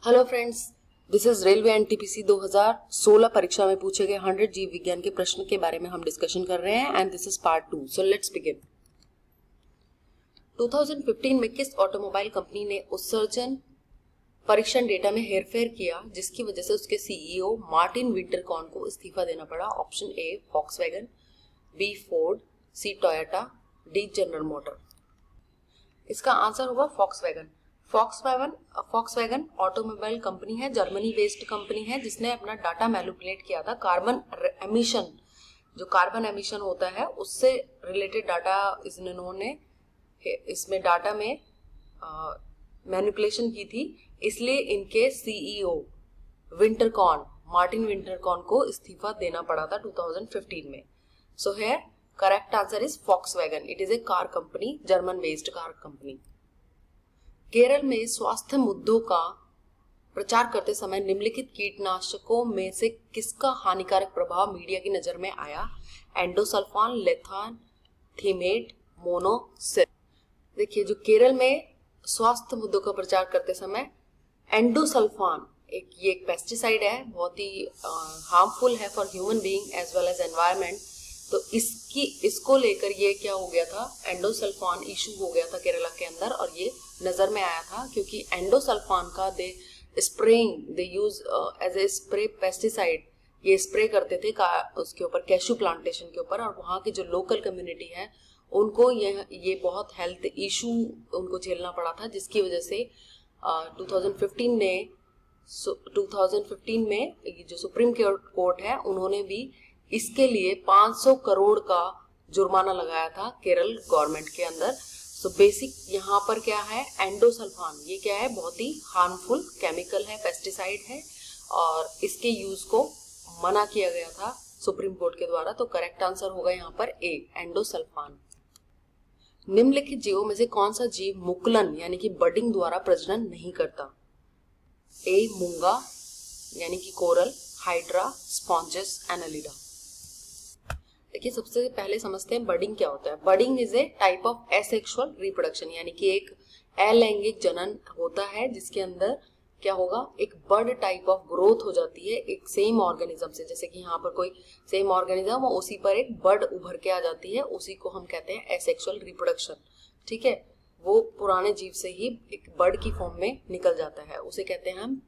Hello friends, this is railway NTPC 2016 परीक्षा में पूछे गए 100 जीव विज्ञान के प्रश्न के बारे में हम डिस्कशन कर रहे हैं and this is part 2। So let's begin. 2015 में किस ऑटोमोबाइल कंपनी ने उत्सर्जन परीक्षण डेटा में हेरफेर किया जिसकी वजह से उसके सीईओ मार्टिन विंटरकॉर्न को इस्तीफा देना पड़ा? Option A Volkswagen, B Ford, C Toyota, D General Motor. इसका आंसर होगा वॉक्सवैगन। वॉक्सवैगन ऑटोमोबाइल कंपनी है, जर्मनी बेस्ड कंपनी है, जिसने अपना डाटा मैनिपुलेट किया था। कार्बन एमिशन होता है उससे रिलेटेड डाटा इन्होंने इसमें डाटा में मैनिपुलेशन की थी, इसलिए इनके सीईओ मार्टिन विंटरकॉर्न को इस्तीफा देना पड़ा था 2015 में। So here correct answer is Volkswagen. It is a car company, German based car company. Kerala में स्वास्थ्य मुद्दों का प्रचार करते समय निम्नलिखित कीटनाशकों में से किसका हानिकारक प्रभाव मीडिया की नजर में आया? Endosulfan, lethane, Thimet, Monocil. देखिए, जो केरल में स्वास्थ्य मुद्दों का प्रचार करते समय एंडोसल्फान ये एक पेस्टिसाइड है, बहुत ही हार्मफुल है for human being as well as environment. तो इसको लेकर ये क्या हो गया था, एंडोसल्फान इशू हो गया था केरला के अंदर, और ये नजर में आया था क्योंकि एंडोसल्फान का they use as a spray pesticide, ये स्प्रे करते थे उसके ऊपर, कैशू प्लांटेशन के ऊपर, और वहाँ की जो लोकल कम्युनिटी है उनको ये बहुत हेल्थ इशू उनको झेलना पड़ा था, जिसकी वजह से 2015 में जो सुप्रीम कोर्ट है उन्होंने भी इसके लिए 500 करोड़ का जुर्माना लगाया था केरल गवर्नमेंट के अंदर। सो बेसिक यहाँ पर क्या है, एंडोसल्फान ये क्या है, बहुत ही हार्मफुल केमिकल है, पेस्टिसाइड है, और इसके यूज को मना किया गया था सुप्रीम कोर्ट के द्वारा। तो करेक्ट आंसर होगा यहाँ पर ए, एंडोसल्फान। निम्नलिखित जीवों में से कौन सा जीव मुकुलन यानी कि बडिंग द्वारा प्रजनन नहीं करता? ए मूंगा यानी कि कोरल, हाइड्रा, स्पॉन्जेस, एनालिडा। देखिए, सबसे पहले समझते हैं बडिंग क्या होता है। Budding is a type of asexual reproduction, यानी कि एक अलैंगिक जनन होता है जिसके अंदर क्या होगा, एक बर्ड टाइप ऑफ ग्रोथ हो जाती है एक सेम ऑर्गेनिज्म से। जैसे कि यहाँ पर कोई सेम ऑर्गेनिज्म, उसी पर एक बर्ड उभर के आ जाती है, उसी को हम कहते हैं एसेक्सुअल रिप्रोडक्शन। ठीक है, वो पुराने जीव से ही एक बर्ड की फॉर्म में निकल जाता है, उसे कहते हैं हम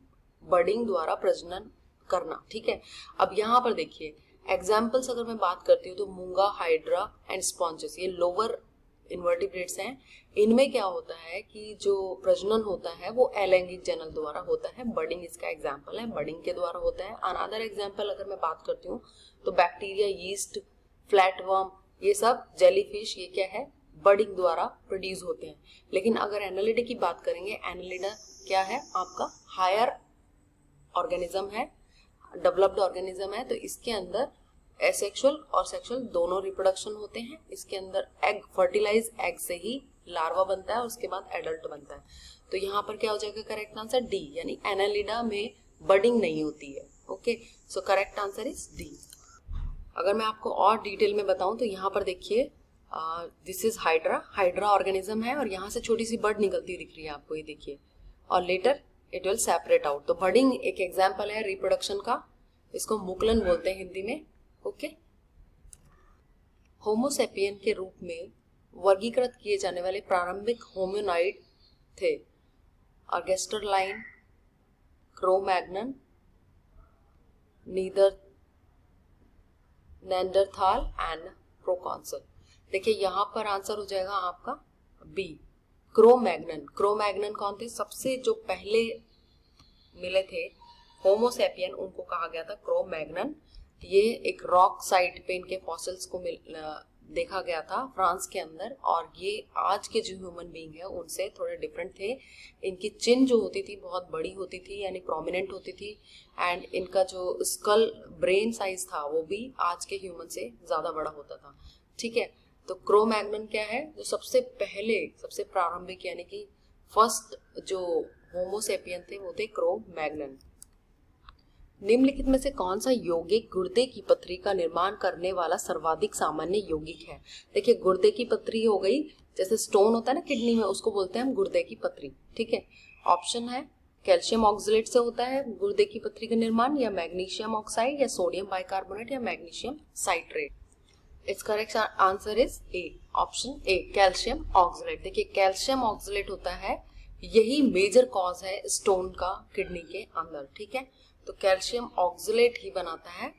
बडिंग द्वारा प्रजनन करना। ठीक है, अब यहाँ पर देखिए एग्जाम्पल्स अगर मैं बात करती हूँ तो मूंगा, हाइड्रा एंड स्पॉन्जेस, ये लोअर इन्वर्टिब्रेट्स हैं। इनमें क्या होता है कि जो प्रजनन होता है वो अलैंगिक जनन द्वारा होता है। बडिंग इसका एग्जाम्पल है, बडिंग के द्वारा होता है। अनदर एग्जाम्पल अगर मैं बात करती हूँ तो बैक्टीरिया, यीस्ट, फ्लैटवर्म, ये सब जेलीफिश, ये क्या है, बडिंग द्वारा प्रोड्यूस होते हैं। लेकिन अगर एनालिडा की बात करेंगे, एनालिडा क्या है, आपका हायर ऑर्गेनिज्म है, डेवलप्ड ऑर्गेनिज्म है, तो इसके अंदर एसेक्सुअल और सेक्सुअल दोनों रिप्रोडक्शन होते हैं। इसके अंदर एग, फर्टिलाइज एग से ही लार्वा बनता है, उसके बाद एडल्ट बनता है। तो यहाँ पर क्या हो जाएगा करेक्ट आंसर डी, यानी एनालिडा में बडिंग नहीं होती है। Okay, so correct answer is D. अगर मैं आपको और डिटेल में बताऊं तो यहाँ पर देखिए, दिस इज हाइड्रा ऑर्गेनिज्म है, और यहाँ से छोटी सी बर्ड निकलती हुई दिख रही है आपको, ये देखिए, और later it will separate out. तो बडिंग एक एग्जाम्पल है रिप्रोडक्शन का, इसको मुकुलन बोलते हैं हिंदी में। ओके, होमोसेपियन के रूप में वर्गीकृत किए जाने वाले प्रारंभिक होमिनॉइड थे अर्गेस्टरलाइन, क्रो-मैग्नन, नेंडरथाल एंड प्रोकॉन्सल। देखिए यहाँ पर आंसर हो जाएगा आपका बी, क्रो-मैग्नन कौन थे? सबसे जो पहले मिले थे होमोसेपियन, उनको कहा गया था क्रो-मैग्नन। ये एक रॉक साइट पे इनके फॉसिल्स को देखा गया था फ्रांस के अंदर, और ये आज के जो ह्यूमन बीइंग है उनसे थोड़े डिफरेंट थे। इनकी चिन जो होती थी बहुत बड़ी होती थी, यानी प्रोमिनेंट होती थी, एंड इनका जो स्कल ब्रेन साइज था वो भी आज के ह्यूमन से ज्यादा बड़ा होता था। ठीक है, तो क्रो-मैग्नन क्या है, जो सबसे प्रारंभिक यानी कि फर्स्ट जो होमोसेपियन थे वो थे क्रो-मैग्नन। निम्नलिखित में से कौन सा यौगिक गुर्दे की पथरी का निर्माण करने वाला सर्वाधिक सामान्य यौगिक है? देखिए, गुर्दे की पथरी हो गई, जैसे स्टोन होता है ना किडनी में, उसको बोलते हैं हम गुर्दे की पथरी। ठीक है, ऑप्शन है कैल्शियम ऑक्सलेट से होता है गुर्दे की पथरी का निर्माण, या मैग्नीशियम ऑक्साइड, या सोडियम बाइकार्बोनेट, या magnesium citrate. It's correct answer is A, option A, calcium oxalate. देखिए कैल्शियम ऑक्सलेट होता है, यही मेजर कॉज है स्टोन का किडनी के अंदर, ठीक है। तो कैल्शियम ऑक्सलेट ही बनाता है,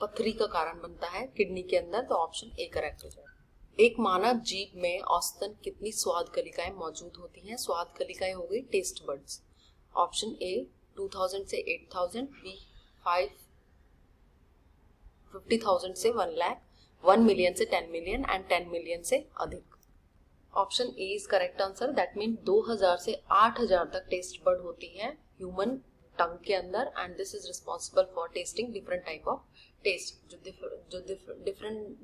पथरी का कारण बनता है किडनी के अंदर, तो ऑप्शन ए करेक्ट हो जाएगा। एक मानव जीभ में औसतन कितनी स्वाद कलिकाएं मौजूद होती हैं? स्वाद कलिकाएं हो गई टेस्ट बर्ड्स। ऑप्शन ए 2000 से 8000, बी 50,000 से 1 लाख, 1 मिलियन से 10 मिलियन एंड 10 मिलियन से अधिक। Option A is correct answer, that mean 2000 से 8000 तक टेस्ट बर्ड होती है ह्यूमन टंग के अंदर, and this is responsible for testing different type of taste. जो डिफरेंट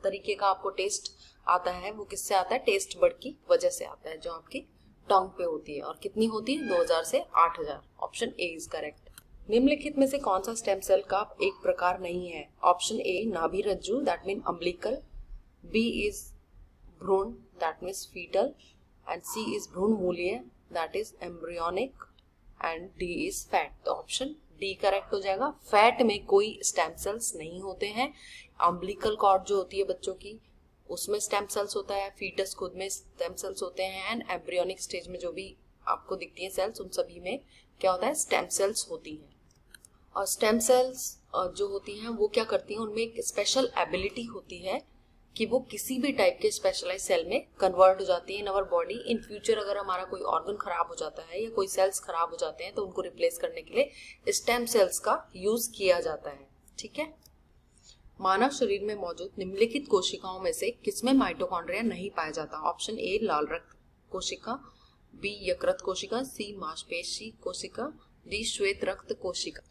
तरीके का आपको टेस्ट आता है वो किससे आता है? टेस्ट बर्ड की वजह से आता है, जो आपकी टंग पे होती है। और कितनी होती है? 2000 से 8000। Option A is correct. निम्नलिखित में से कौन सा स्टेम सेल का एक प्रकार नहीं है? ऑप्शन ए नाभि रज्जु, that mean umbilical, B is भ्रूण, that means foetal, and C is भ्रूण मूलीय, that is embryonic, and D is fat. तो ऑप्शन डी करेक्ट हो जाएगा। फैट में कोई स्टेम सेल्स नहीं होते हैं। अम्बिलिकल कॉर्ड जो होती है बच्चों की, उसमें स्टेम सेल्स होता है, फीटस खुद में स्टेम सेल्स होते हैं, एंड एम्ब्रियोनिक स्टेज में जो भी आपको दिखती हैं सेल्स, उन सभी में क्या होता है? स्टेम सेल्स होती हैं। और स्टेम सेल्स जो होती हैं वो क्या करती हैं? उनमें एक स्पेशल एबिलिटी होती है कि वो किसी भी टाइप के स्पेशलाइज सेल में कन्वर्ट हो जाती है इन अवर बॉडी। इन फ्यूचर अगर हमारा कोई ऑर्गन खराब हो जाता है या कोई सेल्स खराब हो जाते हैं तो उनको रिप्लेस करने के लिए स्टेम सेल्स का यूज किया जाता है, ठीक है। मानव शरीर में मौजूद निम्नलिखित कोशिकाओं में से किसमें माइटोकॉन्ड्रिया नहीं पाया जाता? ऑप्शन ए लाल रक्त कोशिका, बी यकृत कोशिका, सी मांसपेशी कोशिका, डी श्वेत रक्त कोशिका।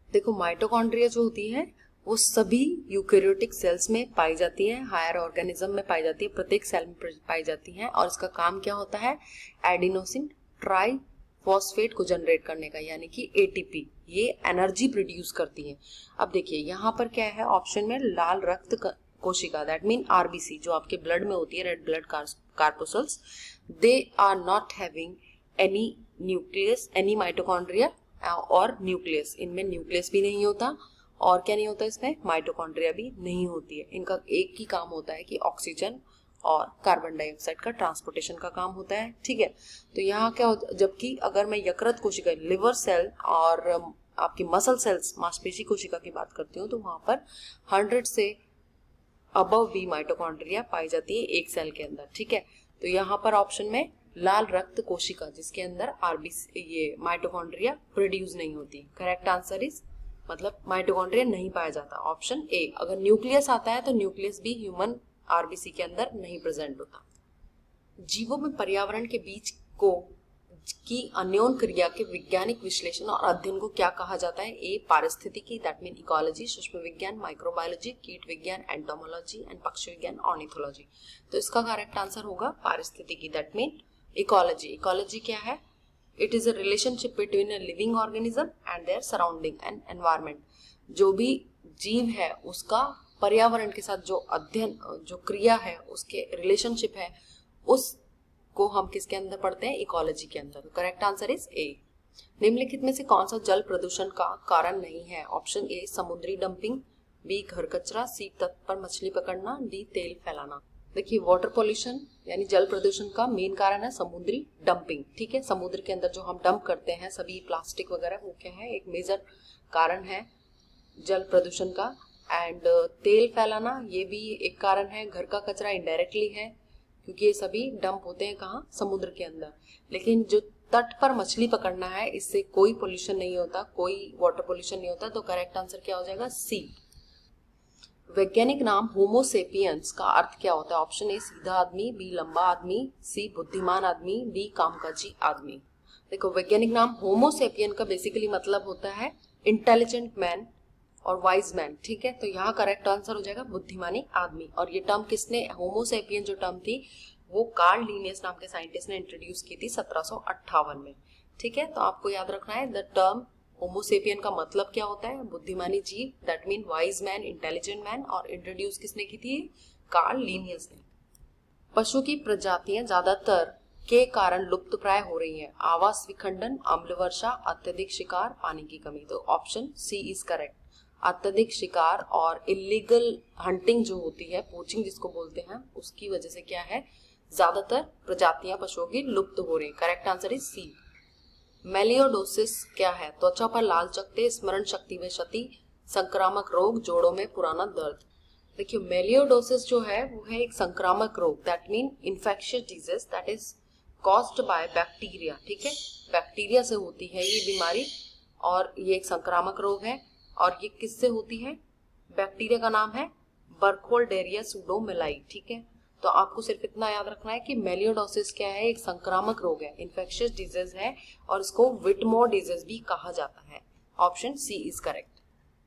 देखो माइटोकॉन्ड्रिया जो होती है वो सभी यूकैरियोटिक सेल्स में पाई जाती है, हायर ऑर्गेनिज्म में पाई जाती है, प्रत्येक सेल में पाई जाती है। और इसका काम क्या होता है? एडिनोसिन ट्राई फॉस्फेट को जनरेट करने का, यानी कि एटीपी, ये एनर्जी प्रोड्यूस करती है। अब देखिए यहाँ पर क्या है ऑप्शन में? लाल रक्त कोशिका, दैट मीन आरबीसी, जो आपके ब्लड में होती है, red blood corpuscles, they are not having any nucleus, any mitochondria और न्यूक्लियस, इनमें न्यूक्लियस भी नहीं होता, और क्या नहीं होता इसमें? माइटोकॉन्ड्रिया भी नहीं होती है। इनका एक ही काम होता है कि ऑक्सीजन और कार्बन डाइऑक्साइड का ट्रांसपोर्टेशन का काम होता है, ठीक है। तो यहाँ क्या होता है? जबकि अगर मैं यकृत कोशिका, लिवर सेल और आपकी मसल सेल्स, मांसपेशी कोशिका की बात करती हूँ, तो वहां पर 100 से अबव भी माइटोकॉन्ड्रिया पाई जाती है एक सेल के अंदर, ठीक है। तो यहाँ पर ऑप्शन में लाल रक्त कोशिका, जिसके अंदर आरबीसी, ये माइटोकॉन्ड्रिया प्रोड्यूस नहीं होती, करेक्ट आंसर इज, मतलब माइटोकॉन्ड्रिया नहीं पाया जाता, ऑप्शन ए। अगर न्यूक्लियस आता है तो न्यूक्लियस भी ह्यूमन आरबीसी के अंदर नहीं प्रेजेंट होता। जीवों में पर्यावरण के बीच की अन्योन क्रिया के वैज्ञानिक विश्लेषण और अध्ययन को क्या कहा जाता है? ए पारिस्थितिकी, दैट मीन इकोलॉजी, सूक्ष्म विज्ञान माइक्रोबायोलॉजी, कीट विज्ञान एंटोमोलॉजी, एंड पक्षी विज्ञान ऑर्निथोलॉजी। तो इसका करेक्ट आंसर होगा पारिस्थितिकी, दैट मीन इकोलॉजी। इकोलॉजी क्या है? It is a relationship between a living organism and their surrounding and environment. जो भी जीव है उसका पर्यावरण के साथ जो अध्ययन, जो क्रिया है, उसके रिलेशनशिप है, उसको हम किसके अंदर पढ़ते हैं? इकोलॉजी के अंदर। करेक्ट आंसर इज ए। निम्नलिखित में से कौन सा जल प्रदूषण का कारण नहीं है? ऑप्शन ए समुद्री डंपिंग, बी घर कचरा, सी तट पर मछली पकड़ना, डी तेल फैलाना। देखिए वाटर पॉल्यूशन यानी जल प्रदूषण का मेन कारण है समुद्री डंपिंग, ठीक है। समुद्र के अंदर जो हम डंप करते हैं सभी प्लास्टिक वगैरह, वो क्या है? एक मेजर कारण है जल प्रदूषण का। एंड तेल फैलाना ये भी एक कारण है। घर का कचरा इनडायरेक्टली है, क्योंकि ये सभी डंप होते हैं कहाँ? समुद्र के अंदर। लेकिन जो तट पर मछली पकड़ना है, इससे कोई पोल्यूशन नहीं होता, कोई वाटर पोल्यूशन नहीं होता। तो करेक्ट आंसर क्या हो जाएगा? सी। वैज्ञानिक नाम होमो सेपियंस का अर्थ क्या होता है? ऑप्शन ए सीधा आदमी, बी लंबा आदमी, सी बुद्धिमान आदमी, डी कामकाजी आदमी। देखो वैज्ञानिक नाम होमो सेपियन का बेसिकली मतलब होता है इंटेलिजेंट मैन और वाइज मैन, ठीक है। तो यहाँ करेक्ट आंसर हो जाएगा बुद्धिमानी आदमी। और ये टर्म किसने, होमो सेपियन जो टर्म थी वो कार्ल लिनियस नाम के साइंटिस्ट ने इंट्रोड्यूस की थी 1758 में, ठीक है। तो आपको याद रखना है द टर्म होमोसेपियन का मतलब क्या होता है? बुद्धिमानी जीव, that mean wise man, intelligent man. और इंट्रोड्यूस किसने की थी? कार्ल लिनियस ने। पशु की प्रजातियां ज्यादातर के कारण लुप्त प्राय हो रही है? आवास विखंडन, अम्ल वर्षा, अत्यधिक शिकार, पानी की कमी। तो ऑप्शन सी इज करेक्ट। अत्यधिक शिकार और इलीगल हंटिंग जो होती है, पोचिंग जिसको बोलते हैं, उसकी वजह से क्या है, ज्यादातर प्रजातियां पशुओं की लुप्त हो रही है। Correct answer is C. Melioidosis क्या है? त्वचा पर लाल चकत्ते, स्मरण शक्ति में क्षति, संक्रामक रोग, जोड़ों में पुराना दर्द। देखिए मेलियोडोसिस जो है वो है एक संक्रामक रोग, that mean infectious disease that is caused by bacteria. ठीक है, बैक्टीरिया से होती है ये बीमारी और ये एक संक्रामक रोग है। और ये किससे होती है? बैक्टीरिया का नाम है बर्खोल्डेरिया सूडोमेलाई। ठीक है, तो आपको सिर्फ इतना याद रखना है कि मेलियोडोसिस क्या है, एक संक्रामक रोग है, इन्फेक्शियस डिजीज है और इसको विटमोर डिजीज भी कहा जाता है। Option C is correct.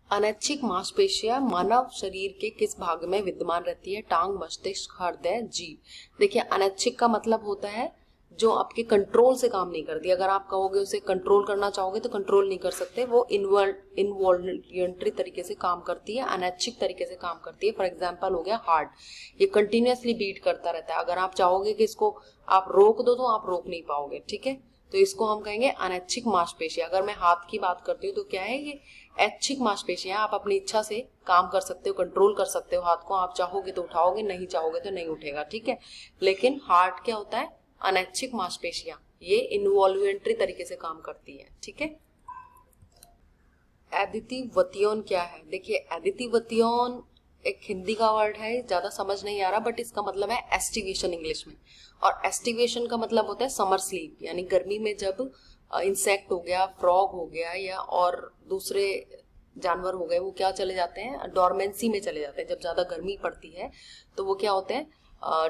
अनैच्छिक मांसपेशियां मानव शरीर के किस भाग में विद्यमान रहती है? टांग, मस्तिष्क, हृदय, जीभ। देखिए अनैच्छिक का मतलब होता है जो आपके कंट्रोल से काम नहीं करती। अगर आप कहोगे उसे कंट्रोल करना चाहोगे तो कंट्रोल नहीं कर सकते, वो इनवॉल्युंटरी तरीके से काम करती है, अनैच्छिक तरीके से काम करती है। फॉर एग्जांपल हो गया हार्ट, ये कंटिन्यूअसली बीट करता रहता है। अगर आप चाहोगे कि इसको आप रोक दो तो आप रोक नहीं पाओगे। ठीक है, तो इसको हम कहेंगे अनैच्छिक मांसपेशियां। अगर मैं हाथ की बात करती हूँ तो क्या है, ये ऐच्छिक मांसपेशियां। आप अपनी इच्छा से काम कर सकते हो, कंट्रोल कर सकते हो हाथ को, आप चाहोगे तो उठाओगे, नहीं चाहोगे तो नहीं उठेगा। ठीक है, लेकिन हार्ट क्या होता है, अनैच्छिक मांसपेशियां, ये इनवॉल्युंटरी तरीके से काम करती है। ठीक है, एडिटिवतियोन क्या है? देखिए एडिटिवतियोन एक हिंदी का वर्ड है, ज्यादा समझ नहीं आ रहा, बट इसका मतलब है एस्टिवेशन इंग्लिश में। और एस्टिवेशन का मतलब होता है समर स्लीप, यानी गर्मी में जब इंसेक्ट हो गया, फ्रॉग हो गया या और दूसरे जानवर हो गए, वो क्या चले जाते हैं, डॉर्मेंसी में चले जाते हैं। जब ज्यादा गर्मी पड़ती है तो वो क्या होते हैं,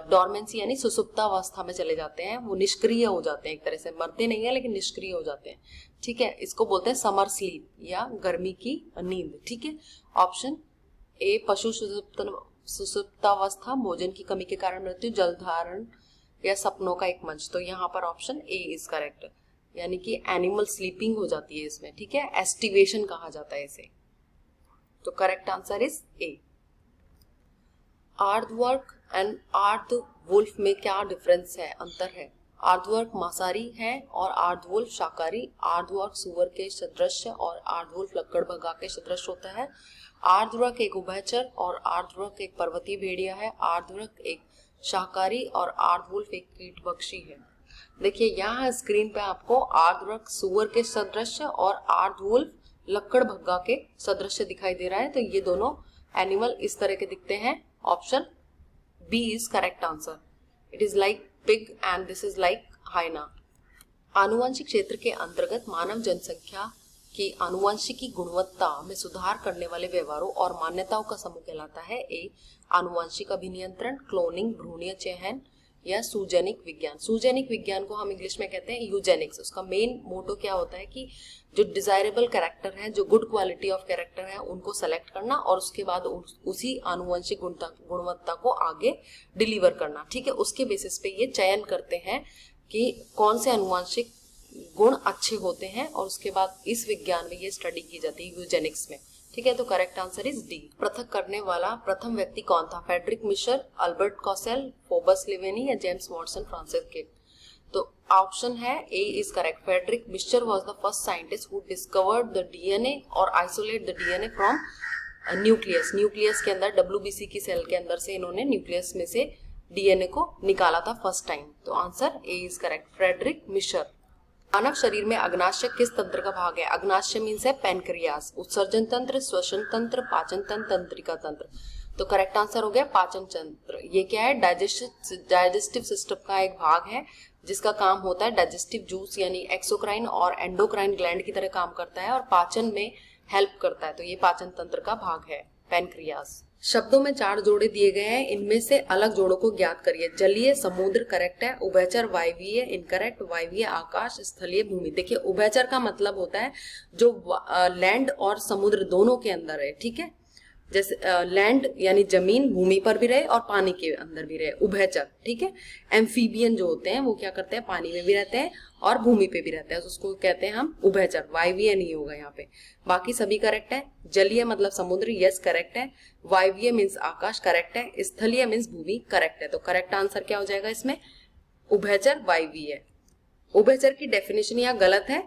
डॉर्मेंसी यानी सुसुप्तावस्था में चले जाते हैं, वो निष्क्रिय हो जाते हैं, एक तरह से मरते नहीं है लेकिन निष्क्रिय हो जाते हैं। ठीक है, इसको बोलते हैं समर स्लीप या गर्मी की नींद। ठीक है, ऑप्शन ए पशु सुसुप्तावस्था, भोजन की कमी के कारण मृत्यु, जल धारण या सपनों का एक मंच। तो यहाँ पर ऑप्शन ए इज करेक्ट, यानी कि एनिमल स्लीपिंग हो जाती है इसमें। ठीक है, एस्टिवेशन कहा जाता है इसे। तो correct answer is A. Aardvark and aardwolf में क्या डिफरेंस है, अंतर है? आर्धवर्क मांसाहारी है और आर्धवुल्फ शाकाहारी। आर्धवर्क सुअर के सदृश और आर्धवुल्फ लकड़बग्गा के सदृश होता है। आर्धवर्क एक उभयचर और आर्धवर्क एक पर्वतीय भेड़िया है। आर्धवर्क एक शाकाहारी और आर्धवुल्फ एक कीटभक्षी है। देखिए यहाँ स्क्रीन पे आपको आर्धवर्क सुअर के सदृश और आर्धवुल्फ लकड़बग्गा के सदृश दिखाई दे रहा है। तो ये दोनों एनिमल इस तरह के दिखते हैं। Option B is correct answer. It is like pig and this is like hyena. आनुवंशिक क्षेत्र के अंतर्गत मानव जनसंख्या की आनुवंशिकी गुणवत्ता में सुधार करने वाले व्यवहारों और मान्यताओं का समूह कहलाता है। ए आनुवंशिक अभिनियंत्रण, क्लोनिंग, भ्रूणीय चयन या सूजनिक विज्ञान। सूजनिक विज्ञान को हम इंग्लिश में कहते हैं यूजेनिक्स। उसका मेन मोटो क्या होता है कि जो डिजायरेबल कैरेक्टर है, जो गुड क्वालिटी ऑफ कैरेक्टर है, उनको सेलेक्ट करना और उसके बाद उसी आनुवंशिक गुणवत्ता को आगे डिलीवर करना। ठीक है, उसके बेसिस पे ये चयन करते हैं कि कौन से आनुवंशिक गुण अच्छे होते हैं और उसके बाद इस विज्ञान में ये स्टडी की जाती है यूजेनिक्स में। ठीक है, तो करेक्ट आंसर इज डी। पृथक करने वाला प्रथम व्यक्ति कौन था? Friedrich Miescher, Albert Kossel, Phoebus Levene या जेम्स वॉटसन, फ्रांसिस क्रिक। तो ऑप्शन है A is correct. Friedrich Miescher was the first scientist who discovered the DNA और isolate the DNA from nucleus. Nucleus के अंदर, डब्ल्यूबीसी की cell के अंदर से इन्होंने न्यूक्लियस में से डीएनए को निकाला था फर्स्ट टाइम। तो answer A is correct, Friedrich Miescher. मानव शरीर में अग्नाशय किस तंत्र का भाग है? अग्नाशय मीन्स है पैनक्रियास। उत्सर्जन तंत्र, श्वसन तंत्र, पाचन तंत्र, तंत्रिका तंत्र। तो करेक्ट आंसर हो गया पाचन तंत्र। ये क्या है? डाइजेस्टिव सिस्टम का एक भाग है जिसका काम होता है डाइजेस्टिव जूस यानी एक्सोक्राइन और एंडोक्राइन ग्लैंड की तरह काम करता है और पाचन में हेल्प करता है। तो ये पाचन तंत्र का भाग है, पैनक्रियास। शब्दों में 4 जोड़े दिए गए हैं, इनमें से अलग जोड़ों को ज्ञात करिए। जलीय, समुद्र करेक्ट है। उभयचर, वायवीय इनकरेक्ट। वायवीय आकाश, स्थलीय भूमि। देखिए उभयचर का मतलब होता है जो लैंड और समुद्र दोनों के अंदर है। ठीक है, जैसे लैंड यानी जमीन, भूमि पर भी रहे और पानी के अंदर भी रहे, उभयचर। ठीक है, एम्फीबियन जो होते हैं वो क्या करते हैं, पानी में भी रहते हैं और भूमि पे भी रहते हैं, उसको कहते हैं हम उभयचर। वायवीय नहीं होगा यहाँ पे, बाकी सभी करेक्ट है। जलीय मतलब समुद्र, यस करेक्ट है। वायवीय मीन्स आकाश, करेक्ट है। स्थलीय मीन्स भूमि, करेक्ट है। तो करेक्ट आंसर क्या हो जाएगा इसमें? उभयचर वायवी है। उभयचर की डेफिनेशन यहाँ गलत है,